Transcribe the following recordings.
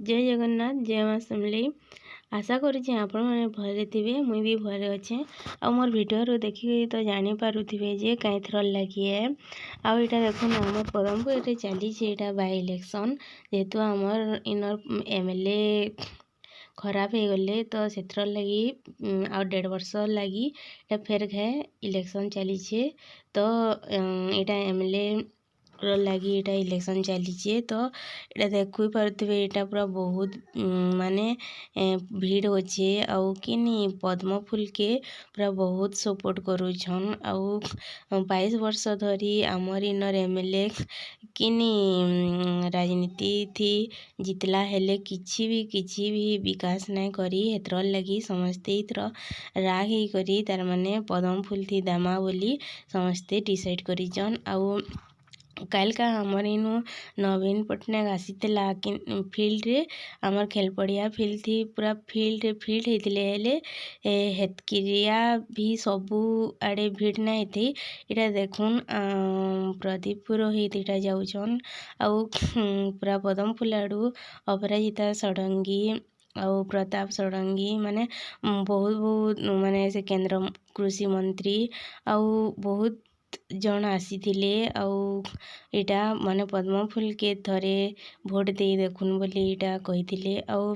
जय जगन्नाथ जय माँ समलेई। आशा करुँचे आपण मैंने भले थे मुई भी भले अच्छे आ मोर भिडियो देखिक तो जानी पारुथिबे जे कई थर लगी है आ इटा देखुन आम पदमपुर चली बाय इलेक्शन जेहेतु आमर इनर एमएलए खराब हो गले तो से लगी आ 1.5 वर्ष लगी फेर घे इलेक्शन चली तो यहाँ एमएलए लगी इटा इलेक्शन चली तो इटा देखु पारे इटा पूरा बहुत माने भीड़ अच्छे आउ किनी पद्म फूल के पूरा बहुत सपोर्ट करुछन आउ 22 वर्ष धरी आमर इनर एमएलए किनी राजनीति थी जितला हेले किछि भी विकास नहीं करी हेतर लगी समस्ते इतर राग ही करी तार माने पद्म फूल थी दामा बोली समस्ते डिसाइड करिजन आउ काल का आमर इनु नवीन पटनायक आसीला फील्ड रे आमर खेल पड़िया फील्ड थी पूरा फील्ड होते हेले हेतकिरिया भी सबू आड़े भीड़ नहीं थी इटा देखुन प्रदीप पुरोहित इटा जाऊन आउ पूरा पदम फूल आड़ू अपराजिता षडंगी आउ प्रताप षडंगी माने बहुत माने से केंद्र कृषि मंत्री आउ बहुत जन आसीथिले आउ इटा माने पद्म फूल के थरे भोट दे देखुन बोली इटा कहिथिले आउ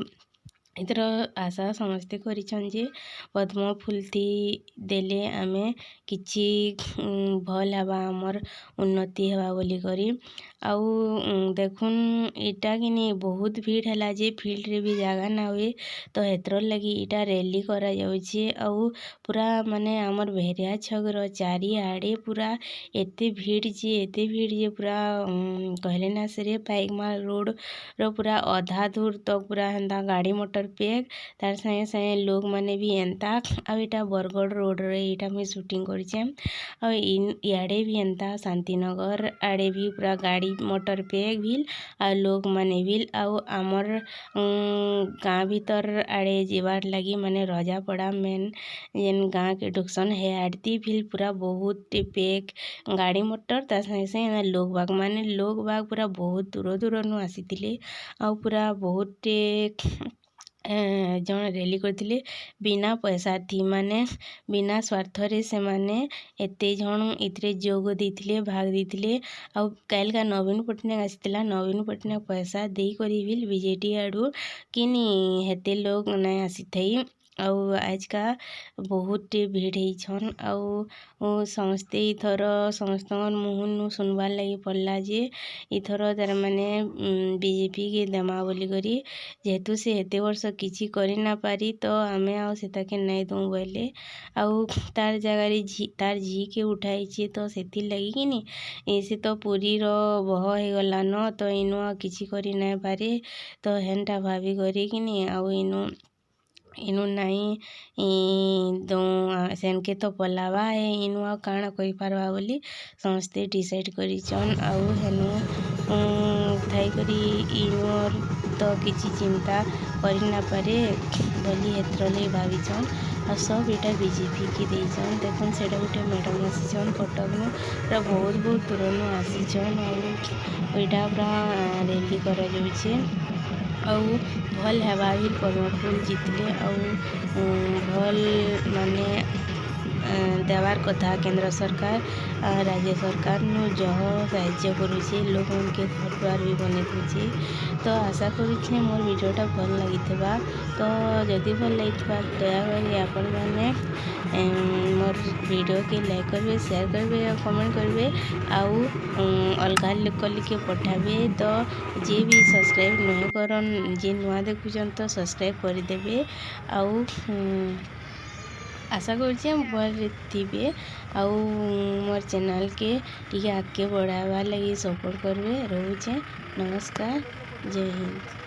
इधर आशा समस्ते करिछन जे पद्म फूल थी देले आमे किछि भल हवा हमर उन्नति हवा बोली करी आउ देखुन इटा किनी बहुत भीड़ हला जे फील्ड रे भी जगह ना हुए तो हेतर लगी इटा रैली करा जाउछे आउ पूरा माने हमर भेरिया छगर चारी आड़े पूरा एते भीड़ जे पूरा कहले ना सरे पाइकमा रोड रो पूरा आधा दूर तक पूरा हेंता गाड़ी मोटर पेक तार संगे संगे लोग माने भी एंता आ इटा बरगढ़ रोड रे इटा मैं शूटिंग करिछे आ इयाड़े भी एंता शांतिनगर आड़े भी पूरा गाड़ी मोटर पेक भील आ लोग माने भील आउ आमर गाँ भीतर आड़े जीवार लगी माने रजापड़ा मेन जेन गाँ के ढुकसन है आड़ती भील पूरा बहुत पेक गाड़ी मोटर ता संगे संगे लोग बाग पूरा बहुत दूर नु आसीथिले आउ पूरा बहुत जन रैली करथिले बिना पैसा थी माने बिना स्वार्थ रे से माने एते जन इतरे जोग देथिले भाग देथिले आउ काल का नवीन पटनायक आसीथिला नवीन पटनायक पैसा देई करी बिल बीजेडी आडू किनी हेते लोग नहीं आसीथई आउ आज का बहुत भीड़ होइछन आउ समस्ते इथर समस्त मुहन सुनबार लगी पड़ला जे इथर तार माने बीजेपी के देमा बोली करी जेहेतु से हेते वर्ष किछि करि ना पारी तो आमे आउ सेताके नहीं दूँ बोले आउ तार जगार तार झी के उठाई तो सेति लगी किनी से तो पूरी रो बह हो गला न तो इनु किछि करि नहीं पारे तो हेनटा भाभी करी किनी आउ इनु नहीं सेनके तो पलावा है इनु काण कही पारवा बोली समस्ते डिसाइड करिछन आउ हेनु थाई करी इनुर तो किछि चिंता करि ना पारे बोली हेतर ले भाविछन आ सब इटा बीजेपी की देछन देखुन सेटा गोटे मैडम आसीछन कटक नु पूरा बहुत दूर नु आसीछन आउ इटा पूरा रैली करा जाउछे आउ भल हेबा भी पद्म फूल जितले आउ भल माने देवार कथा केंद्र सरकार राज्य सरकार नु जह साहाय्य करुचे लोक के घर द्वार भी बने दूचे तो आशा करुचे मोर वीडियोटा भल लगी तो जदि भल लगी दयाकोरी आपण मैंने मोर वीडियो के लाइक करेंगे शेयर करेंगे और कमेंट करेंगे आउ अलगा लोक के पठाबे तो जे भी सब्सक्राइब नहीं करन जे नुआ देखुचन तो सब्सक्राइब करदेवे आउ आशा करुचे भल थे आउ मोर चैनल के टी आगे बढ़ावा लगी सपोर्ट करेंगे रोचे नमस्कार जय हिंद।